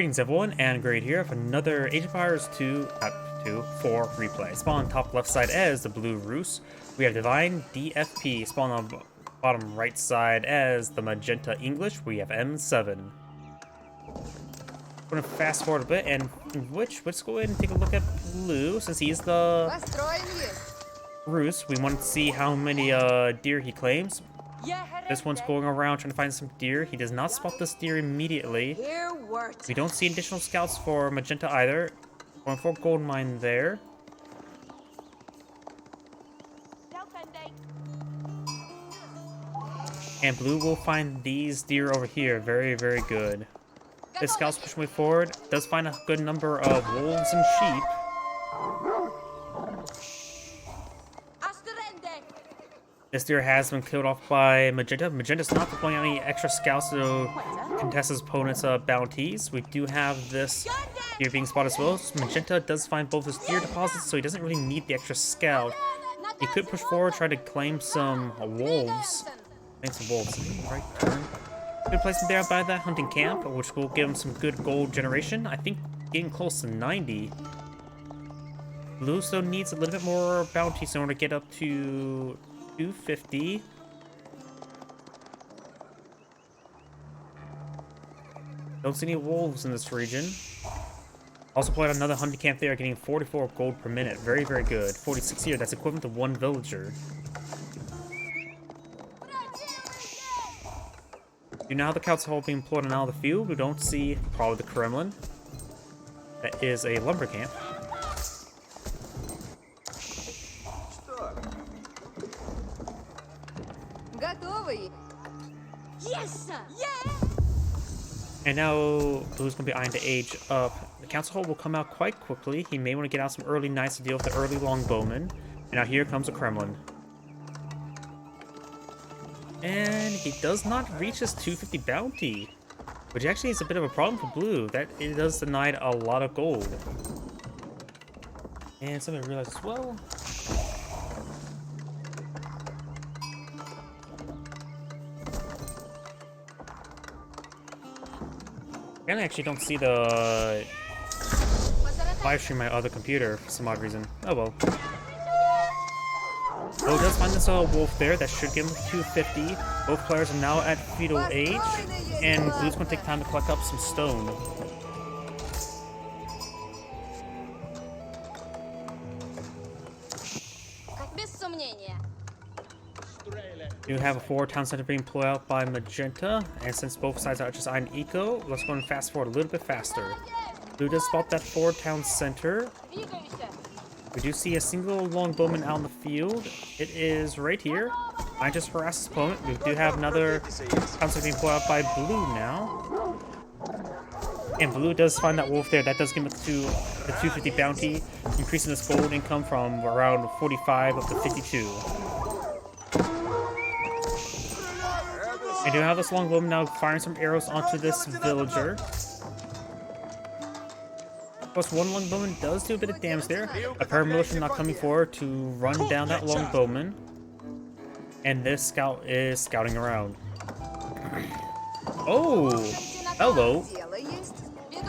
Greetings everyone, and Great here for another Age of Empires 4 replay. Spawn on top left side as the blue Roos. We have DivineDFP. Spawn on bottom right side as the magenta English. We have M7. We're gonna fast forward a bit, and let's go ahead and take a look at blue since he's the Roos. We want to see how many deer he claims. This one's going around trying to find some deer. He does not spot this deer immediately. We don't see additional scouts for magenta either. Going for gold mine there. And blue will find these deer over here. Very, very good. This scout's pushing way forward. Does find a good number of wolves and sheep. This deer has been killed off by Magenta. Magenta's not deploying any extra scouts to contest his opponent's bounties. We do have this deer being spotted as well. So Magenta does find both his deer deposits, so he doesn't really need the extra scout. He could push forward, try to claim some wolves. Right turn. Good placement there by that hunting camp, which will give him some good gold generation. I think getting close to 90. Blue still needs a little bit more bounties in order to get up to 250. Don't see any wolves in this region. Also played another hunting camp there, getting 44 gold per minute. Very, very good. 46 here, that's equivalent to one villager. You know how the scouts are being employed on out of the field. We don't see probably the Kremlin. That is a lumber camp. Yes, sir. Yeah. And now Blue's gonna be eyeing to age up. The council hall will come out quite quickly. He may want to get out some early knights to deal with the early longbowmen. And now here comes a Kremlin. And he does not reach his 250 bounty, which actually is a bit of a problem for Blue. That it does deny a lot of gold. And something I realized as well. I actually don't see the live stream on my other computer for some odd reason. Oh well. Blue does find this wolf there. That should give him 250. Both players are now at fetal age, and Blue's going to take time to collect up some stone. You have a forward town center being pulled out by Magenta, and since both sides are just eyeing eco, let's go and fast forward a little bit faster. Blue does spot that forward town center. We do see a single longbowman out in the field. It is right here. I just harassed his opponent. We do have another town center being pulled out by Blue now. And Blue does find that wolf there. That does give him the 250 bounty, increasing his gold income from around 45 up to 52. I do have this longbowman now firing some arrows onto this villager. Of course, one longbowman does do a bit of damage there. A paramilitia not coming forward to run down that longbowman. And this scout is scouting around. Oh! Hello!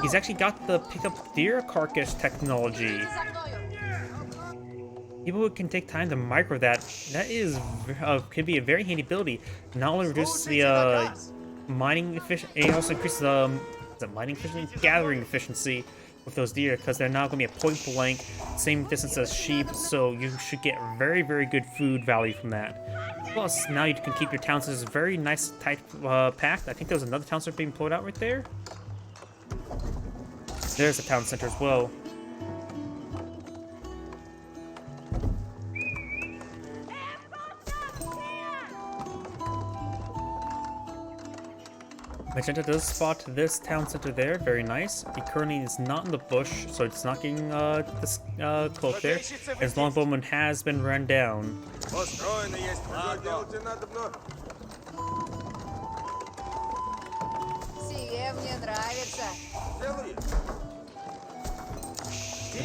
He's actually got the pick up deer carcass technology. People who can take time to micro that is could be a very handy ability. Not only reduces the mining efficiency, it also increases the mining efficiency, gathering efficiency with those deer, because they're now going to be at point blank, same distance as sheep, so you should get very, very good food value from that. Plus, now you can keep your town centers very nice, tight packed. I think there was another town center being pulled out right there. There's a town center as well. Magenta does spot this town center there, very nice. He currently is not in the bush, so it's not getting this cloak there. His longbowman has been run down.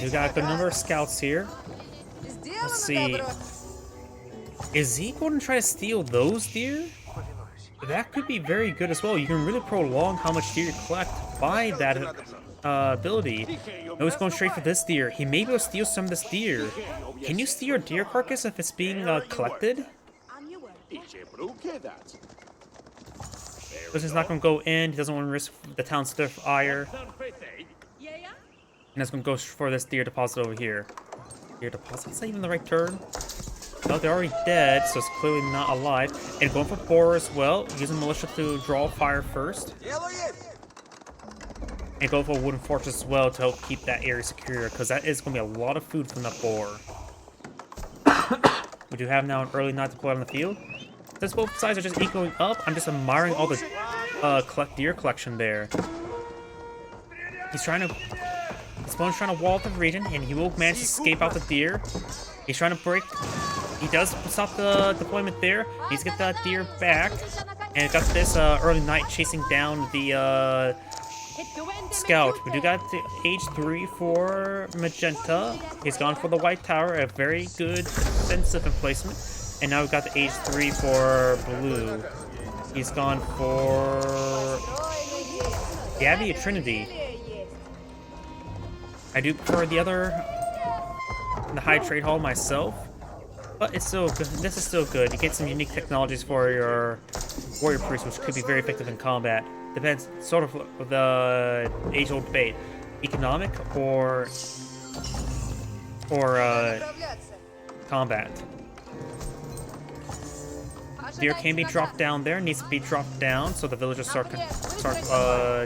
We got a good number of scouts here. Let's see. Is he going to try to steal those deer? That could be very good as well. You can really prolong how much deer you collect by that ability. No, he's going straight for this deer. He may be able to steal some of this deer. Can you steal a deer carcass if it's being collected? This is not going to go in. He doesn't want to risk the town stiff ire. And it's going to go for this deer deposit over here. Deer deposit? Is that even the right turn? No, they're already dead, so it's clearly not alive. And going for boar as well, using militia to draw fire first. And go for a wooden fortress as well to help keep that area secure, because that is going to be a lot of food from that boar. We do have now an early night deployed on the field. Since both sides are just equaling up, I'm just admiring all the deer collection there. He's trying to... His opponent's trying to wall up the region, and he will manage to escape out the deer. He's trying to break... He does stop the deployment there. He's got that deer back. And got this early night chasing down the scout. We do got the age 3 for Magenta. He's gone for the white tower, a very good defensive emplacement. And now we've got the age 3 for Blue. He's gone for the Abbey of Trinity. I do prefer the High Trade Hall myself, but it's still good. This is still good. You get some unique technologies for your warrior priest, which could be very effective in combat. Depends, sort of the age-old debate: economic or combat. Deer can be dropped down there. Needs to be dropped down so the villagers start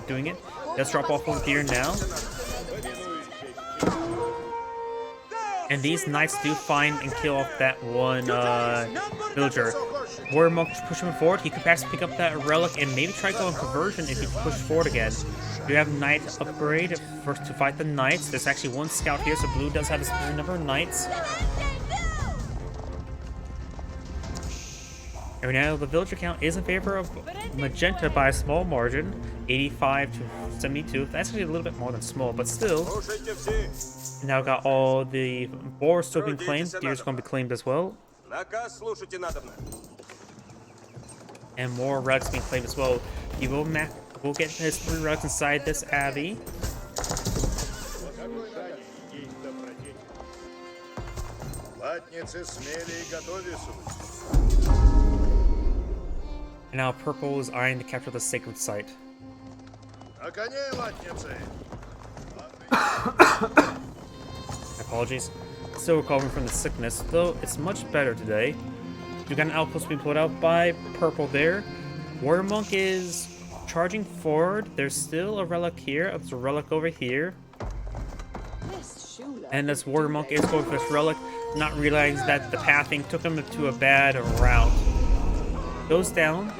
doing it. Let's drop off over deer now. And these knights do find and kill off that one villager. Warrior Monk push him forward. He could perhaps pick up that relic and maybe try going conversion if he pushes forward again. We have knight upgrade first to fight the knights. There's actually one scout here, so Blue does have a certain number of knights. And now the villager count is in favor of Magenta by a small margin, 85 to 72. That's actually a little bit more than small, but still. Now got all the boars still being claimed. Deer's going to be claimed as well. And more relics being claimed as well. He will get his 3 relics inside this abbey. And now Purple is eyeing to capture the sacred site. Apologies. Still recovering from the sickness, though it's much better today. You got an outpost being pulled out by Purple there. Warrior Monk is charging forward. There's still a relic here. There's a relic over here. And this Warrior Monk is going for this relic, not realizing that the pathing took him to a bad route. Goes down.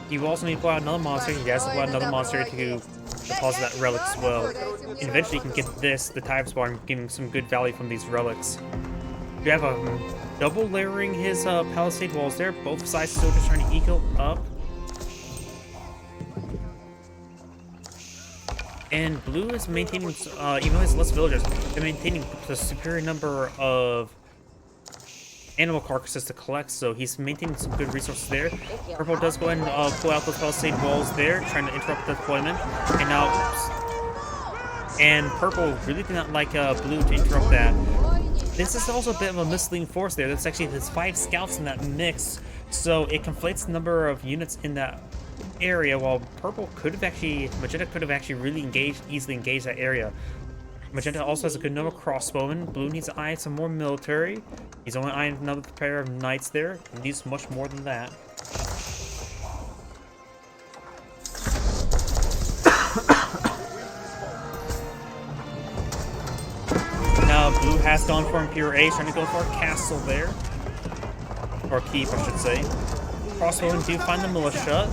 He will also need to pull out another monster. He has to pull out another monster to deposit that relic as well. And eventually he can get this, the time spawn, giving some good value from these relics. You have a double layering his palisade walls there. Both sides still just trying to eco up. And Blue is maintaining, even though he has less villagers, they're maintaining the superior number of animal carcasses to collect, so he's maintaining some good resources there. Purple does go ahead and pull out those palisade walls there, trying to interrupt the deployment. And now, Purple really did not like Blue to interrupt that. This is also a bit of a misleading force there. That's actually, there's 5 scouts in that mix, so it conflates the number of units in that area, while Purple could have actually, Magenta could have actually really easily engaged that area. Magenta also has a good number of crossbowmen. Blue needs to eye some more military. He's only eyeing another pair of knights there. He needs much more than that. Now Blue has gone for Imperial Age, trying to go for a castle there. Or keep, I should say. Crossbowmen do find the militia,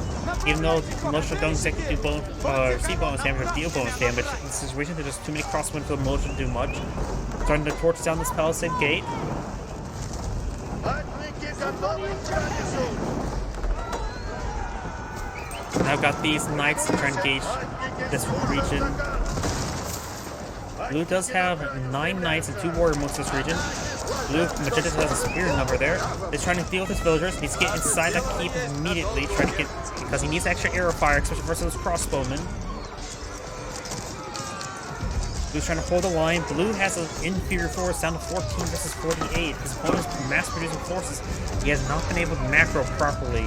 even though the militia don't exactly do receive bonus damage or deal bonus damage. In this situation, there's just too many crossbowmen for the militia to do much. Starting to torch down this palisade gate. Now I've got these knights trying to engage this region. Blue does have 9 knights and 2 warrior monks in this region. Blue, Magenta has a spear number there. He's trying to deal with his villagers. Needs to get inside the keep immediately, trying to get, because he needs extra arrow fire, especially versus those crossbowmen. Blue's trying to hold the line. Blue has an inferior force down to 14 versus 48. His opponent's mass-producing forces. He has not been able to macro properly.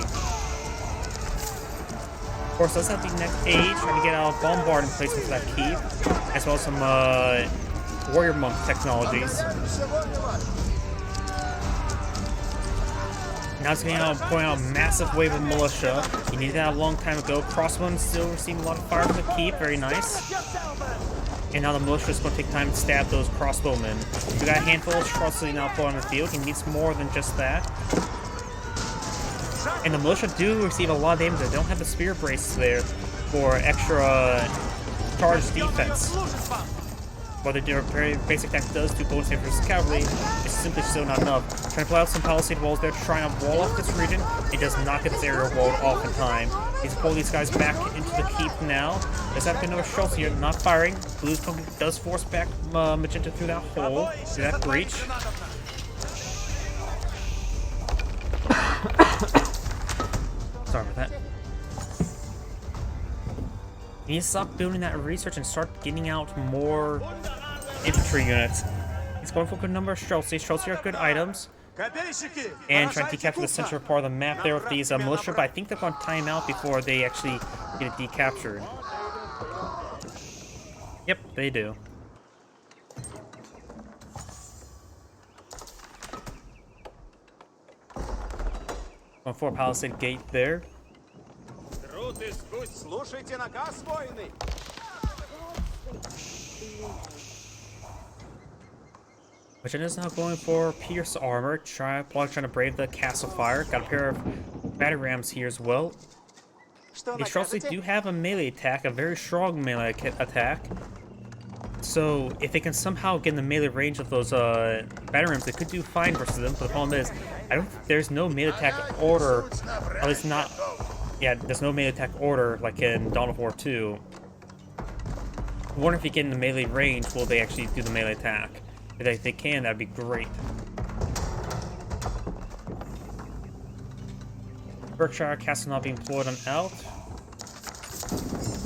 Of course, does have the next age, trying to get out a bombard in placement for that keep, as well as some warrior monk technologies. Now it's going out pouring out a massive wave of militia. He needed that a long time ago. Crossbowmen still receiving a lot of fire from the keep, very nice. And now the militia is going to take time to stab those crossbowmen. We got a handful of shots now put on the field. He needs more than just that. And the militia do receive a lot of damage. They don't have the spear brace there for extra charge defense. What their very basic attack does to bonus hit versus cavalry is simply still not enough. Trying to pull out some palisade walls there, trying to wall off this region. It does not get this area walled off in time. He's pulling these guys back into the keep now. There's that another Schultz here, not firing. Blue's company does force back Magenta through that hole, through that breach. Sorry about that. You need to stop building that research and start getting out more infantry units. He's going for a good number of Schultz. Schultz are good items. And trying to decapture the central part of the map there with these militia, but I think they're going to time out before they actually get it decaptured. Yep, they do. Going for a palisade gate there. Magenda's now going for Pierce armor, trying to brave the castle fire. Got a pair of battery rams here as well. These Schultz do have a melee attack, a very strong melee attack. So if they can somehow get in the melee range of those battery rams, they could do fine versus them. But the problem is, there's no melee attack order, at least not. Yeah, there's no melee attack order like in Dawn of War 2. I wonder if you get in the melee range, will they actually do the melee attack? If they can, that'd be great. Berkshire Castle not being deployed on out.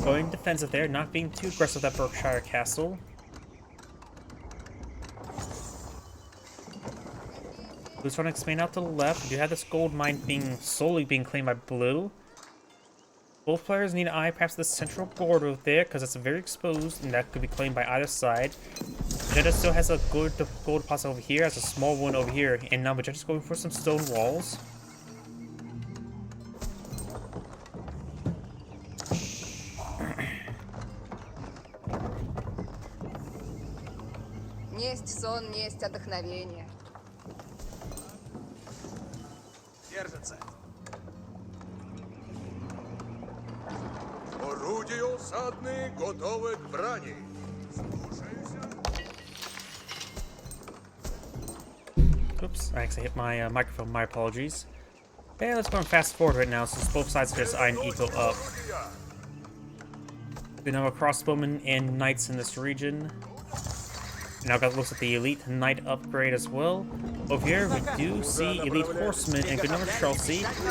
Going defensive there, not being too aggressive with that Berkshire Castle. Blue's trying to expand out to the left. We do have this gold mine slowly being claimed by Blue. Both players need to eye perhaps the central border there, because it's very exposed, and that could be claimed by either side. Magenta still has a good gold deposit over here, has a small one over here, and now Magenta's going for some stone walls. Несть сон, несть отдохновение. Держится. Орудия осадные готовы к брани. Oops, I actually hit my microphone, my apologies. Yeah, let's go and fast forward right now since both sides are just eyeing equal up. We now have crossbowmen and knights in this region. Now got looks at the elite knight upgrade as well. Over here we do see elite horsemen and good number of Schultz,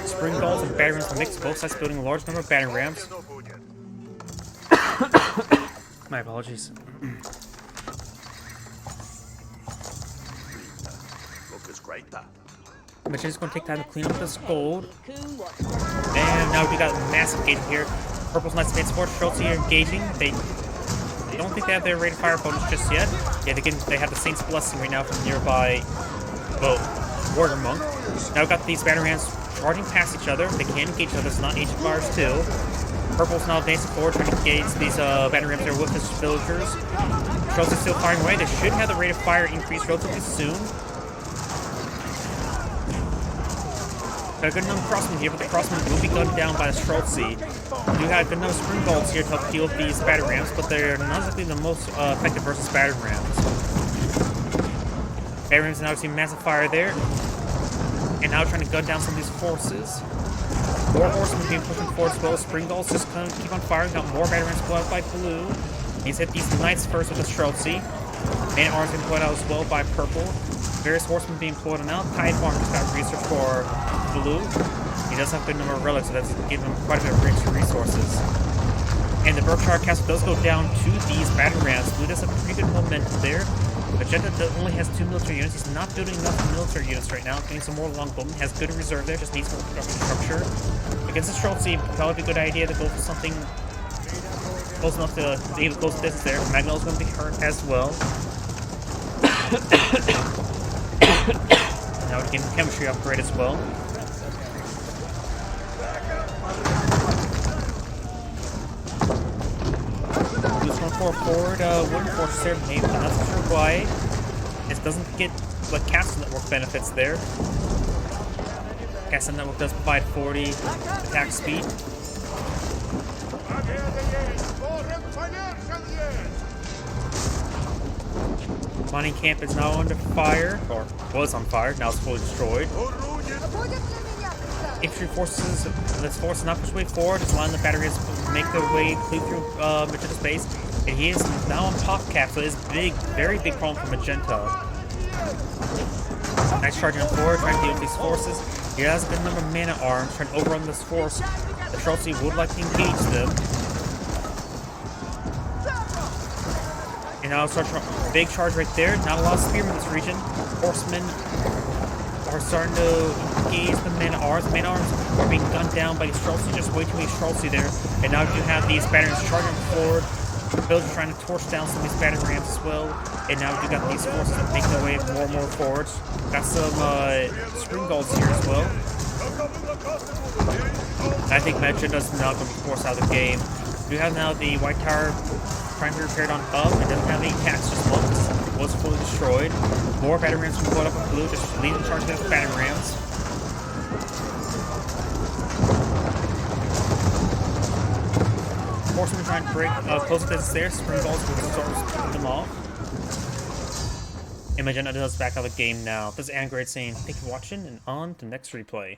spring balls and battering rams mixed, both sides building a large number of battering rams. My apologies. Magenda's going to take time to clean up this gold. And now we got massive engagement here. Purple's Knights advance support, Schultz here engaging. They don't think they have their rated fire bonus just yet. Yeah, they have the Saint's Blessing right now from nearby, well, Warrior Monk. Now we've got these battery rams charging past each other. They can engage each other, it's not ancient fires too. Purple's now advancing forward, trying to engage these battery rams there with his villagers. Schultz is still firing away. They should have the rate of fire increase relatively soon. Got a good number of crossmen here, but the crossmen will be gunned down by the Schultz. We do have a good number of spring bolts here to help deal with these battery rams, but they're not exactly the most effective versus battery rams. Battery rams now see massive fire there, and now trying to gun down some of these forces. More horsemen being pushed forward as well. Spring bolts just kind of keep on firing. Got more battery rams blown out by Blue. He's hit these knights first with the Schultz. Man arms being pulled out as well by purple. Various horsemen being pulled out. Tide Farm just got research for blue. He does have a good number of relics, so that's giving him quite a bit of rich resources. And the Berkshire Castle does go down to these battle rams. Blue does have pretty good momentum there. Magenta only has 2 military units. He's not building enough military units right now. Getting some more longbowmen. Has good reserve there. Just needs more production structure. Against the Schultze, probably a good idea to go for something close enough to be able to close the distance there. Magnol's going to be hurt as well. Now we're getting chemistry upgrade as well. Blue's going forward, wooden fortress there, maybe I'm not sure why. This doesn't get like Castle Network benefits there. Castle Network does provide 40 attack speed. Mining camp is now under fire, or was on fire, now it's fully destroyed. Infantry forces, this force is not push way forward, it's allowing the batteries to make their way clear through Magenta's base. And he is now on pop cap, so it's big, very big problem for Magenta. Nice charging up forward, trying to deal with these forces. He has a good number of mana arms, trying to overrun this force. The Schultze would like to engage them. And now such a big charge right there. Not a lot of spearmen in this region. Horsemen are starting to engage the men-at-arms. The men-at-arms are being gunned down by these Schultze. Just way too many Schultze there. And now you have these batteries charging forward. The villagers trying to torch down some of these battery ramps as well. And now you got these forces making their way more and more forward. Got some spring golds here as well. I think Magenta's now going to be forced out of the game. You have now the White Tower trying to be repaired on up. It doesn't have any attacks just well. It was fully destroyed. More battery rams from going up with blue, just leading the charge against the battery rams. Horsemen trying to break close to this there. Spring balls with the swords picking them off. And Magenta does back out of the game now. This is Angrade saying thank you for watching and on to the next replay.